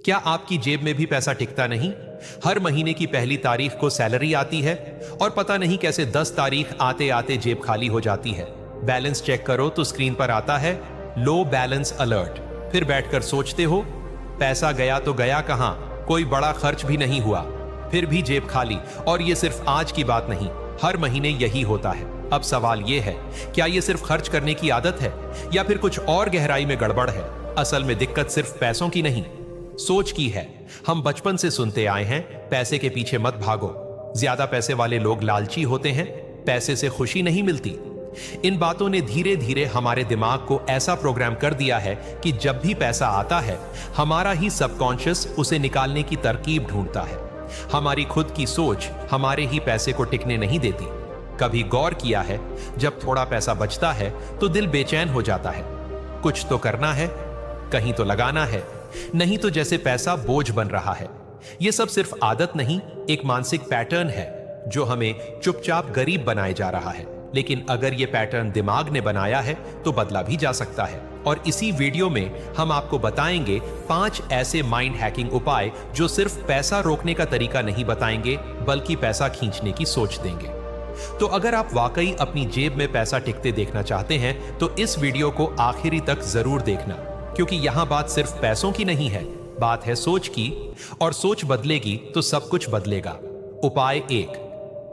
क्या आपकी जेब में भी पैसा टिकता नहीं? हर महीने की पहली तारीख को सैलरी आती है और पता नहीं कैसे 10 तारीख आते आते जेब खाली हो जाती है। बैलेंस चेक करो तो स्क्रीन पर आता है लो बैलेंस अलर्ट। फिर बैठकर सोचते हो पैसा गया तो गया कहां, कोई बड़ा खर्च भी नहीं हुआ, फिर भी जेब खाली। और ये सिर्फ आज की बात नहीं, हर महीने यही होता है। अब सवाल ये है, क्या ये सिर्फ खर्च करने की आदत है या फिर कुछ और गहराई में गड़बड़ है? असल में दिक्कत सिर्फ पैसों की नहीं, सोच की है। हम बचपन से सुनते आए हैं, पैसे के पीछे मत भागो, ज्यादा पैसे वाले लोग लालची होते हैं, पैसे से खुशी नहीं मिलती। इन बातों ने धीरे धीरे हमारे दिमाग को ऐसा प्रोग्राम कर दिया है कि जब भी पैसा आता है, हमारा ही सबकॉन्शियस उसे निकालने की तरकीब ढूंढता है। हमारी खुद की सोच हमारे ही पैसे को टिकने नहीं देती। कभी गौर किया है, जब थोड़ा पैसा बचता है तो दिल बेचैन हो जाता है। कुछ तो करना है, कहीं तो लगाना है, नहीं तो जैसे पैसा बोझ बन रहा है। यह सब सिर्फ आदत नहीं, एक मानसिक पैटर्न है जो हमें चुपचाप गरीब बनाए जा रहा है। लेकिन अगर यह पैटर्न दिमाग ने बनाया है तो बदला भी जा सकता है। और इसी वीडियो में हम आपको बताएंगे 5 ऐसे माइंड हैकिंग उपाय जो सिर्फ पैसा रोकने का तरीका नहीं बताएंगे, बल्कि पैसा खींचने की सोच देंगे। तो अगर आप वाकई अपनी जेब में पैसा टिकते देखना चाहते हैं तो इस वीडियो को आखिरी तक जरूर देखना, क्योंकि यहां बात सिर्फ पैसों की नहीं है, बात है सोच की। और सोच बदलेगी तो सब कुछ बदलेगा। उपाय 1,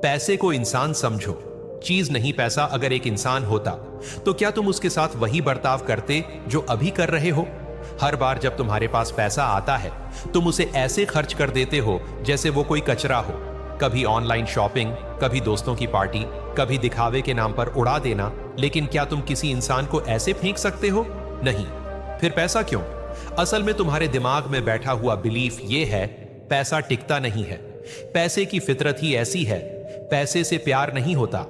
पैसे को इंसान समझो, चीज नहीं पैसा। अगर एक इंसान होता तो क्या तुम उसके साथ वही बर्ताव करते जो अभी कर रहे हो? हर बार जब तुम्हारे पास पैसा आता है तुम उसे ऐसे खर्च कर देते हो जैसे वो कोई कचरा हो। कभी ऑनलाइन शॉपिंग, कभी दोस्तों की पार्टी, कभी दिखावे के नाम पर उड़ा देना। लेकिन क्या तुम किसी इंसान को ऐसे फेंक सकते हो? नहीं। फिर पैसा क्यों? असल में तुम्हारे दिमाग में बैठा हुआ बिलीफ ये है, पैसा टिकता नहीं है। पैसे की फितरत ही ऐसी है, पैसे से प्यार नहीं होता।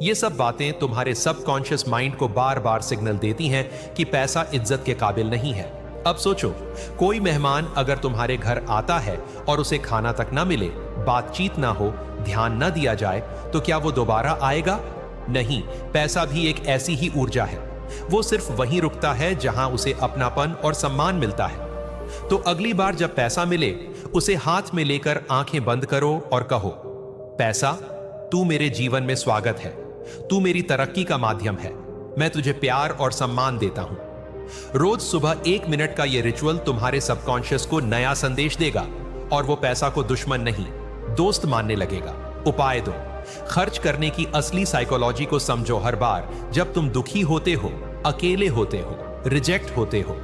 ये सब बातें तुम्हारे सबकॉन्शियस माइंड को बार बार सिग्नल देती हैं कि पैसा इज्जत के काबिल नहीं है। अब सोचो, कोई मेहमान अगर तुम्हारे घर आता है और उसे खाना तक ना मिले, बातचीत ना हो, ध्यान ना दिया जाए, तो क्या वो दोबारा आएगा? नहीं। पैसा भी एक ऐसी ही ऊर्जा है, वो सिर्फ वहीं रुकता है जहां उसे अपनापन और सम्मान मिलता है। तो अगली बार जब पैसा मिले, उसे हाथ में लेकर आंखें बंद करो और कहो, पैसा, तू मेरे जीवन में स्वागत है, तू मेरी तरक्की का माध्यम है, मैं तुझे प्यार और सम्मान देता हूं। रोज सुबह 1 मिनट का यह रिचुअल तुम्हारे सबकॉन्शियस को नया संदेश देगा और वो पैसा को दुश्मन नहीं, दोस्त मानने लगेगा। उपाय 2, खर्च करने की असली साइकोलॉजी को समझो। हर बार जब तुम दुखी होते हो, अकेले होते हो, रिजेक्ट होते हो,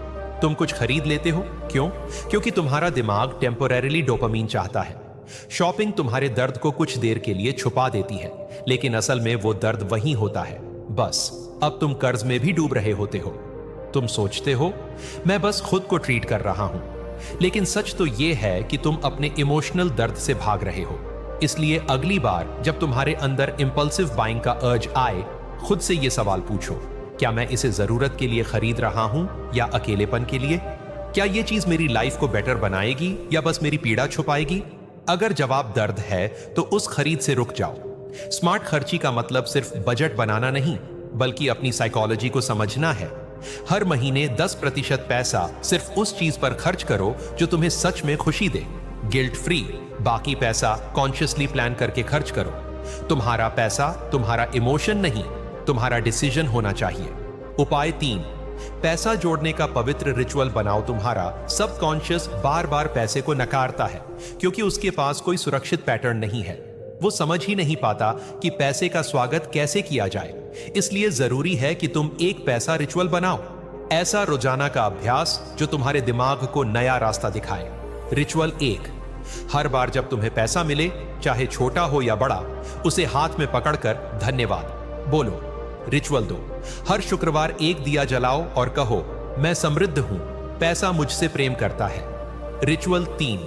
तुम कुछ खरीद लेते हो। क्यों? क्योंकि तुम्हारा दिमाग टेम्पोरेरीली डोपामीन चाहता है। शॉपिंग तुम्हारे दर्द को कुछ देर के लिए छुपा देती है, लेकिन असल में वो दर्द वहीं होता है। बस अब तुम कर्ज में भी डूब रहे होते हो। तुम सोचते हो मैं बस खुद को ट्रीट कर रहा हूं, लेकिन सच तो यह है कि तुम अपने इमोशनल दर्द से भाग रहे हो। इसलिए अगली बार जब तुम्हारे अंदर इंपल्सिव बाइंग का अर्ज आए, खुद से यह सवाल पूछो, क्या मैं इसे जरूरत के लिए खरीद रहा हूं या अकेलेपन के लिए? क्या यह चीज मेरी लाइफ को बेटर बनाएगी या बस मेरी पीड़ा छुपाएगी? अगर जवाब दर्द है तो उस खरीद से रुक जाओ। स्मार्ट खर्ची का मतलब सिर्फ बजट बनाना नहीं, बल्कि अपनी साइकोलॉजी को समझना है। हर महीने 10% पैसा सिर्फ उस चीज पर खर्च करो जो तुम्हें सच में खुशी दे, गिल्ट फ्री। बाकी पैसा कॉन्शियसली प्लान करके खर्च करो। तुम्हारा पैसा तुम्हारा इमोशन नहीं, तुम्हारा डिसीजन होना चाहिए। उपाय 3, पैसा जोड़ने का पवित्र रिचुअल बनाओ। तुम्हारा सबकॉन्शियस बार बार पैसे को नकारता है क्योंकि उसके पास कोई सुरक्षित पैटर्न नहीं है। वो समझ ही नहीं पाता कि पैसे का स्वागत कैसे किया जाए। इसलिए जरूरी है कि तुम एक पैसा रिचुअल बनाओ, ऐसा रोजाना का अभ्यास जो तुम्हारे दिमाग को नया रास्ता दिखाए। रिचुअल 1, हर बार जब तुम्हें पैसा मिले, चाहे छोटा हो या बड़ा, उसे हाथ में पकड़कर धन्यवाद बोलो। रिचुअल 2, हर शुक्रवार एक दिया जलाओ और कहो, मैं समृद्ध हूं, पैसा मुझसे प्रेम करता है। रिचुअल 3,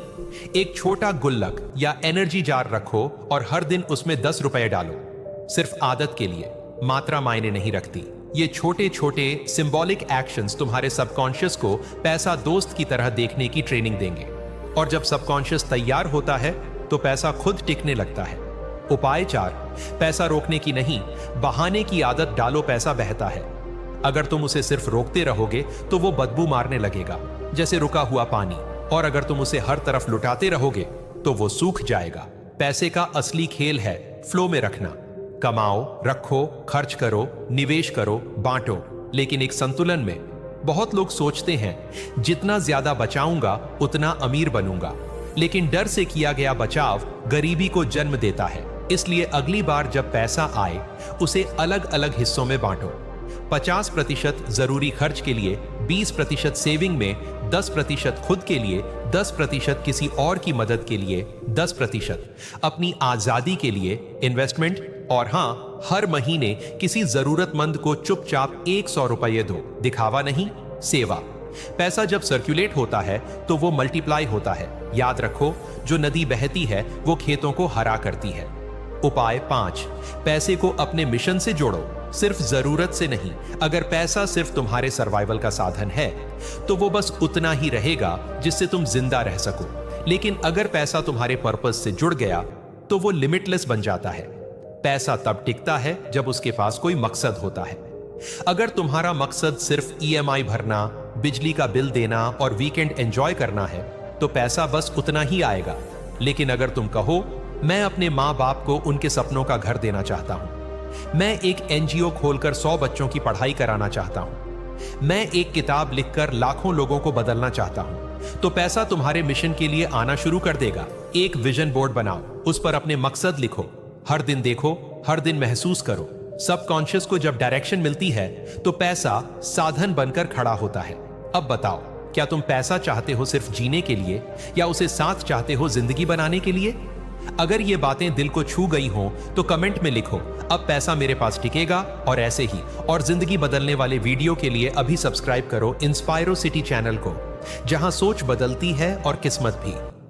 एक छोटा गुल्लक या एनर्जी जार रखो और हर दिन उसमें 10 रुपए डालो। सिर्फ आदत के लिए, मात्रा मायने नहीं रखती। ये छोटे छोटे सिंबॉलिक एक्शंस तुम्हारे सबकॉन्शियस को पैसा दोस्त की तरह देखने की ट्रेनिंग देंगे। और जब सबकॉन्शियस तैयार होता है तो पैसा खुद टिकने लगता है। उपाय 4, पैसा रोकने की नहीं, बहाने की आदत डालो। पैसा बहता है, अगर तुम उसे सिर्फ रोकते रहोगे तो वो बदबू मारने लगेगा, जैसे रुका हुआ पानी, और अगर तुम उसे हर तरफ लुटाते रहोगे तो वो सूख जाएगा। पैसे का असली खेल है फ्लो में रखना। कमाओ, रखो, खर्च करो, निवेश करो, बांटो, लेकिन एक संतुलन में। बहुत लोग सोचते हैं जितना ज्यादा बचाऊंगा उतना अमीर बनूंगा, लेकिन डर से किया गया बचाव गरीबी को जन्म देता है। इसलिए अगली बार जब पैसा आए उसे अलग अलग हिस्सों में बांटो। 50% जरूरी खर्च के लिए, 20% सेविंग में, 10% खुद के लिए, 10% किसी और की मदद के लिए, 10% अपनी आजादी के लिए इन्वेस्टमेंट, और हाँ, हर महीने किसी जरूरतमंद को चुपचाप 100 रुपये दो। दिखावा नहीं, सेवा। पैसा जब सर्कुलेट होता है तो वो मल्टीप्लाई होता है। याद रखो, जो नदी बहती है वो खेतों को हरा करती है। उपाय 5, पैसे को अपने मिशन से जोड़ो, सिर्फ जरूरत से नहीं। अगर पैसा सिर्फ तुम्हारे सर्वाइवल का साधन है तो वो बस उतना ही रहेगा जिससे तुम जिंदा रह सको, लेकिन अगर पैसा तुम्हारे पर्पस से जुड़ गया तो वो लिमिटलेस बन जाता है। पैसा तब टिकता है जब उसके पास कोई मकसद होता है। अगर तुम्हारा मकसद सिर्फ EMI भरना, बिजली का बिल देना और वीकेंड एंजॉय करना है तो पैसा बस उतना ही आएगा। लेकिन अगर तुम कहो, मैं अपने माँ बाप को उनके सपनों का घर देना चाहता हूं, मैं एक NGO खोलकर 100 बच्चों की पढ़ाई कराना चाहता हूं, मैं एक किताब लिखकर लाखों लोगों को बदलना चाहता हूं, तो पैसा तुम्हारे मिशन के लिए आना शुरू कर देगा। एक विजन बोर्ड बनाओ, उस पर अपने मकसद लिखो, हर दिन देखो, हर दिन महसूस करो। सबकॉन्शियस को जब डायरेक्शन मिलती है तो पैसा साधन बनकर खड़ा होता है। अब बताओ, क्या तुम पैसा चाहते हो सिर्फ जीने के लिए, या उसे साथ चाहते हो जिंदगी बनाने के लिए? अगर ये बातें दिल को छू गई हों तो कमेंट में लिखो, अब पैसा मेरे पास टिकेगा, और ऐसे ही और जिंदगी बदलने वाले वीडियो के लिए अभी सब्सक्राइब करो इंस्पायरो सिटी चैनल को, जहां सोच बदलती है और किस्मत भी।